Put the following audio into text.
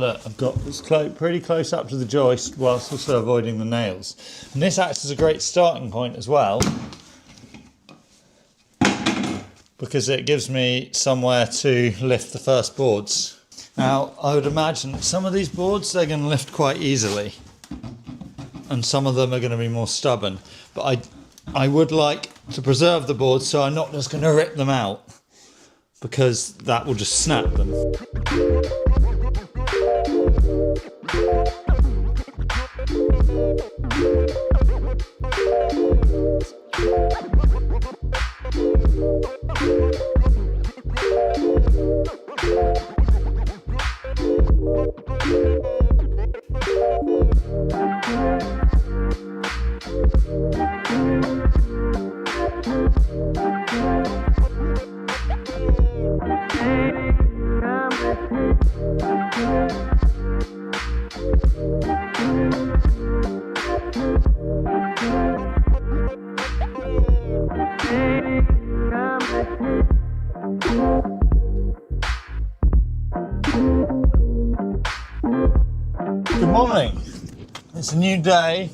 Look, I've got this pretty close up to the joist whilst also avoiding the nails. And this acts as a great starting point as well, because it gives me somewhere to lift the first boards. Now, I would imagine some of these boards, they're going to lift quite easily, and some of them are going to be more stubborn. But I would like to preserve the boards, so I'm not just going to rip them out, because that will just snap them. Good morning. It's a new day.